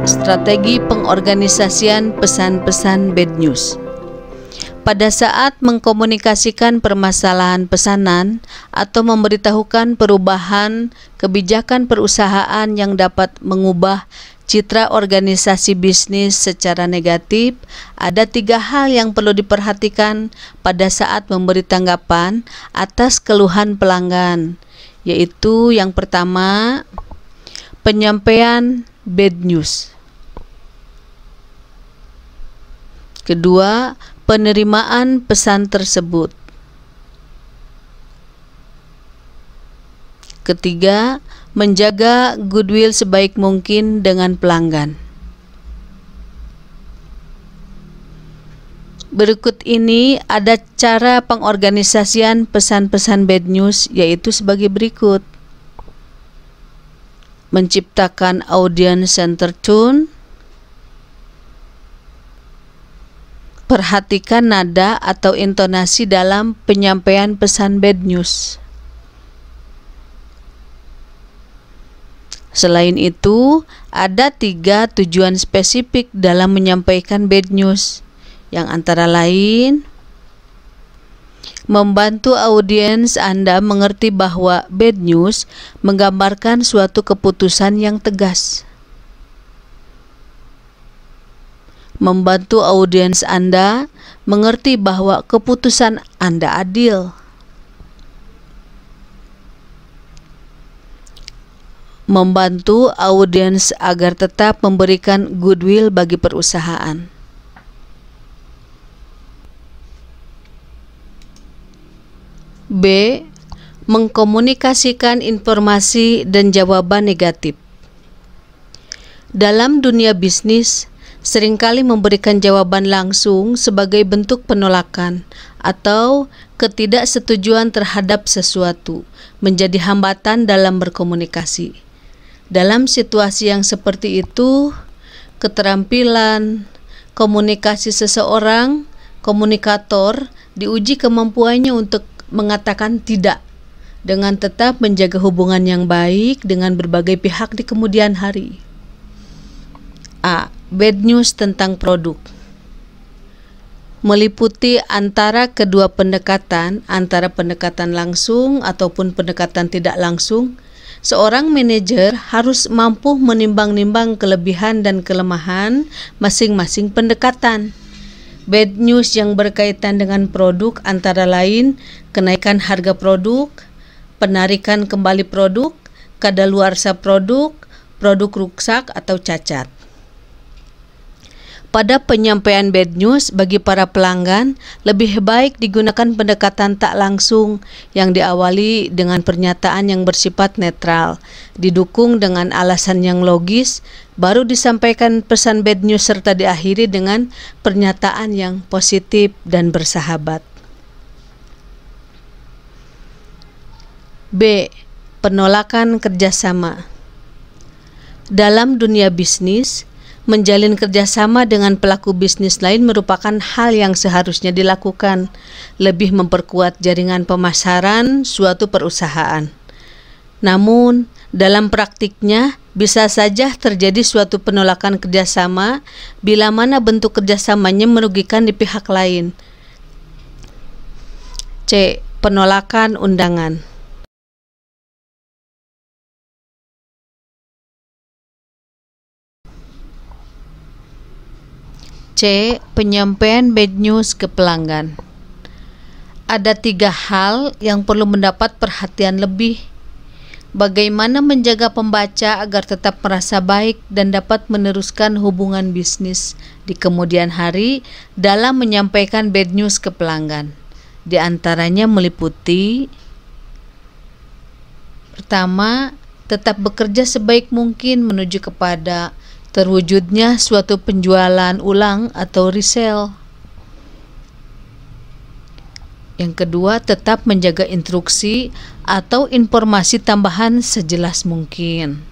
Strategi pengorganisasian pesan-pesan bad news. Pada saat mengkomunikasikan permasalahan pesanan atau memberitahukan perubahan kebijakan perusahaan yang dapat mengubah citra organisasi bisnis secara negatif, ada 3 hal yang perlu diperhatikan pada saat memberi tanggapan atas keluhan pelanggan, yaitu yang pertama, penyampaian bad news. Kedua, penerimaan pesan tersebut. Ketiga, menjaga goodwill sebaik mungkin dengan pelanggan. Berikut ini ada cara pengorganisasian pesan-pesan bad news, yaitu sebagai berikut. Menciptakan audience center tone. Perhatikan nada atau intonasi dalam penyampaian pesan bad news. Selain itu, ada 3 tujuan spesifik dalam menyampaikan bad news, yang antara lain membantu audiens Anda mengerti bahwa bad news menggambarkan suatu keputusan yang tegas. Membantu audiens Anda mengerti bahwa keputusan Anda adil. Membantu audiens agar tetap memberikan goodwill bagi perusahaan. B. Mengkomunikasikan informasi dan jawaban negatif. Dalam dunia bisnis, seringkali memberikan jawaban langsung sebagai bentuk penolakan atau ketidaksetujuan terhadap sesuatu menjadi hambatan dalam berkomunikasi. Dalam situasi yang seperti itu, keterampilan komunikasi seseorang komunikator diuji kemampuannya untuk mengatakan tidak dengan tetap menjaga hubungan yang baik dengan berbagai pihak di kemudian hari. A. Bad news tentang produk. Meliputi antara kedua pendekatan, antara pendekatan langsung ataupun pendekatan tidak langsung. Seorang manajer harus mampu menimbang-nimbang kelebihan dan kelemahan masing-masing pendekatan. Bad news yang berkaitan dengan produk antara lain kenaikan harga produk, penarikan kembali produk, kadaluarsa produk, produk rusak atau cacat. Pada penyampaian bad news bagi para pelanggan, lebih baik digunakan pendekatan tak langsung yang diawali dengan pernyataan yang bersifat netral, didukung dengan alasan yang logis, baru disampaikan pesan bad news serta diakhiri dengan pernyataan yang positif dan bersahabat. B. Penolakan kerjasama. Dalam dunia bisnis, menjalin kerjasama dengan pelaku bisnis lain merupakan hal yang seharusnya dilakukan, lebih memperkuat jaringan pemasaran suatu perusahaan. Namun, dalam praktiknya bisa saja terjadi suatu penolakan kerjasama bila mana bentuk kerjasamanya merugikan di pihak lain. C. Penolakan undangan. C. Penyampaian bad news ke pelanggan. Ada 3 hal yang perlu mendapat perhatian lebih. Bagaimana menjaga pembaca agar tetap merasa baik dan dapat meneruskan hubungan bisnis di kemudian hari dalam menyampaikan bad news ke pelanggan. Di antaranya meliputi: pertama, tetap bekerja sebaik mungkin menuju kepada terwujudnya suatu penjualan ulang atau resell. Yang kedua, tetap menjaga instruksi atau informasi tambahan sejelas mungkin.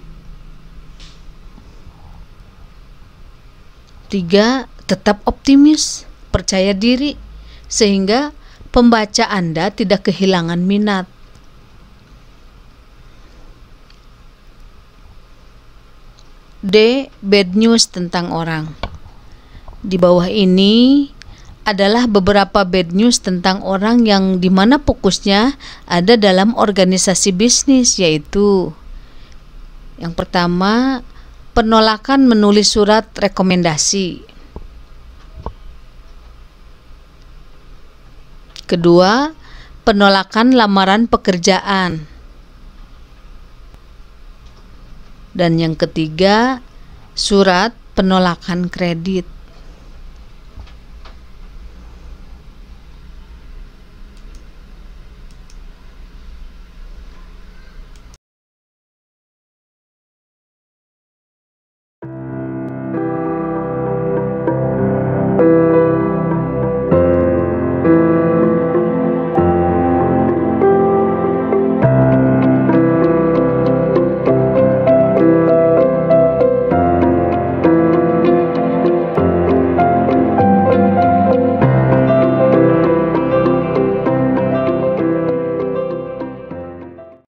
3. Tetap optimis, percaya diri, sehingga pembaca Anda tidak kehilangan minat. D. Bad news tentang orang. Di bawah ini adalah beberapa bad news tentang orang yang dimana fokusnya ada dalam organisasi bisnis, yaitu yang pertama, penolakan menulis surat rekomendasi. Kedua, penolakan lamaran pekerjaan. Dan yang ketiga, surat penolakan kredit.